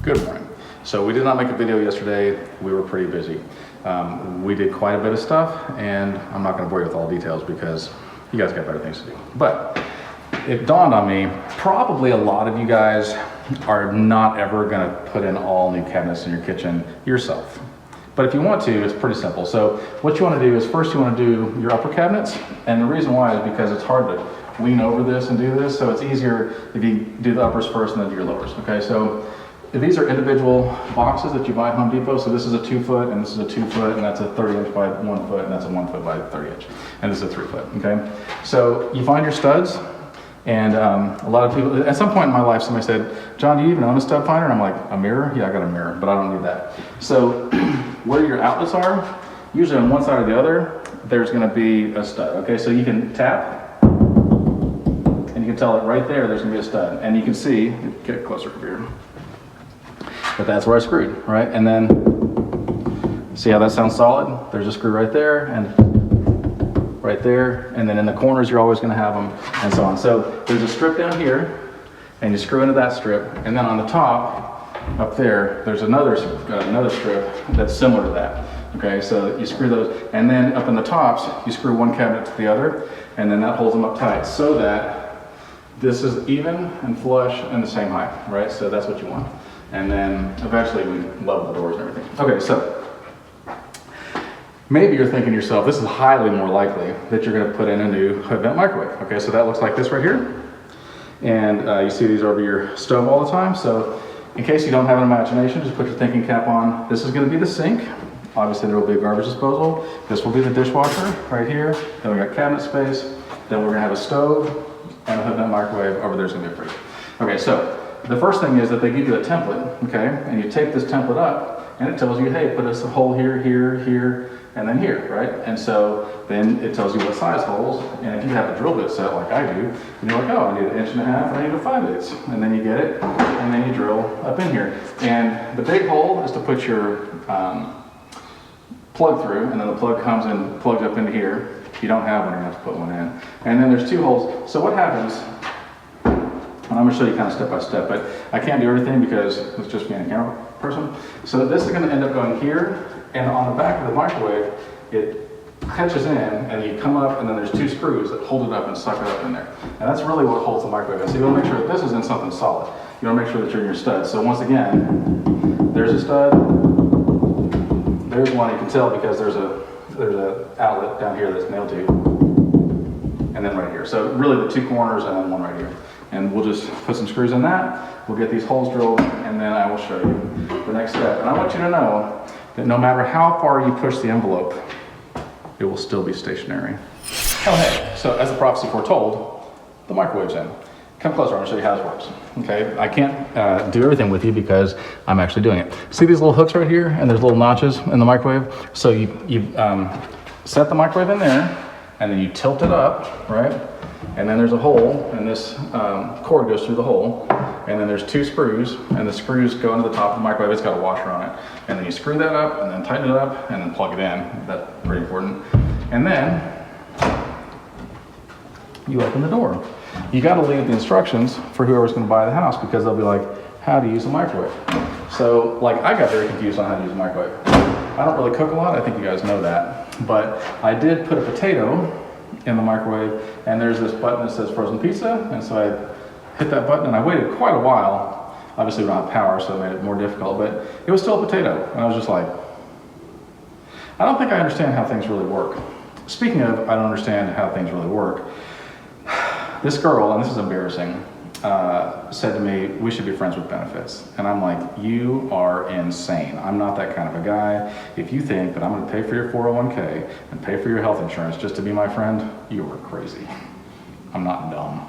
Good morning. So we did not make a video yesterday. We were pretty busy. We did quite a bit of stuff, and I'm not going to bore you with all the details because you guys got better things to do. But it dawned on me, probably a lot of you guys are not ever going to put in all new cabinets in your kitchen yourself. But if you want to, it's pretty simple. So what you want to do is first you want to do your upper cabinets, and the reason why is because it's hard to lean over this and do this, so it's easier if you do the uppers first and then do your lowers. Okay, so these are individual boxes that you buy at Home Depot. So this is a 2 foot, and this is a 2 foot, and that's a 30 inch by 1 foot, and that's a 1 foot by 30 inch, and this is a 3 foot. Okay, so you find your studs, and a lot of people, at some point in my life, somebody said, "John, do you even own a stud finder?" And I'm like, "A mirror? Yeah, I got a mirror, but I don't need that." So where your outlets are, usually on one side or the other, there's going to be a stud. Okay, so you can tap, and you can tell it right there. There's going to be a stud, and you can see. Get closer over here. But that's where I screwed, right? And then, see how that sounds solid? There's a screw right there and right there. And then in the corners, you're always gonna have them and so on. So there's a strip down here and you screw into that strip. And then on the top, up there, there's another strip that's similar to that. Okay, so you screw those. And then up in the tops, you screw one cabinet to the other, and then that holds them up tight so that this is even and flush and the same height, right? So that's what you want. And then eventually we level the doors and everything. Okay, so maybe you're thinking to yourself, this is highly more likely that you're gonna put in a new hood vent microwave. Okay, so that looks like this right here. And you see these over your stove all the time. So in case you don't have an imagination, just put your thinking cap on. This is gonna be the sink. Obviously there will be a garbage disposal. This will be the dishwasher right here. Then we got cabinet space. Then we're gonna have a stove and a hood vent microwave. Over there's gonna be a fridge. Okay, so the first thing is that they give you a template, okay? And you take this template up and it tells you, hey, put us a hole here, here, here, and then here, right? And so then it tells you what size holes. And if you have a drill bit set like I do, and you're like, oh, I need 1.5 inches, I need a 5/8. And then you get it, and then you drill up in here. And the big hole is to put your plug through, and then the plug comes and plugs up into here. If you don't have one, you're gonna have to put one in. And then there's 2 holes. So what happens, and I'm going to show you kind of step by step, but I can't do everything because it's just me and a camera person. So this is going to end up going here, and on the back of the microwave, it catches in, and you come up, and then there's 2 screws that hold it up and suck it up in there. And that's really what holds the microwave in. So you want to make sure that this is in something solid. You want to make sure that you're in your studs. So once again, there's a stud. There's one you can tell because there's a outlet down here that's nailed to, and then right here. So really the 2 corners and then one right here. And we'll just put some screws in that. We'll get these holes drilled, and then I will show you the next step. And I want you to know that no matter how far you push the envelope, it will still be stationary. Oh, hey, so as the prophecy foretold, the microwave's in. Come closer, I'm gonna show you how this works. Okay, I can't do everything with you because I'm actually doing it. See these little hooks right here? And there's little notches in the microwave. So you set the microwave in there, and then you tilt it up, right? And then there's a hole, and this cord goes through the hole, and then there's 2 screws, and the screws go into the top of the microwave. It's got a washer on it, and then you screw that up, and then tighten it up, and then plug it in. That's pretty important. And then you open the door. You got to leave the instructions for whoever's going to buy the house because they'll be like, how to use a microwave. So, like, I got very confused on how to use a microwave. I don't really cook a lot. I think you guys know that, but I did put a potato in the microwave, and there's this button that says frozen pizza, and so I hit that button, and I waited quite a while. Obviously we don't have power, so it made it more difficult, but it was still a potato, and I was just like, I don't think I understand how things really work. Speaking of, I don't understand how things really work, this girl, and this is embarrassing, said to me, we should be friends with benefits. And I'm like, you are insane. I'm not that kind of a guy. If you think that I'm gonna pay for your 401k and pay for your health insurance just to be my friend, you are crazy. I'm not dumb.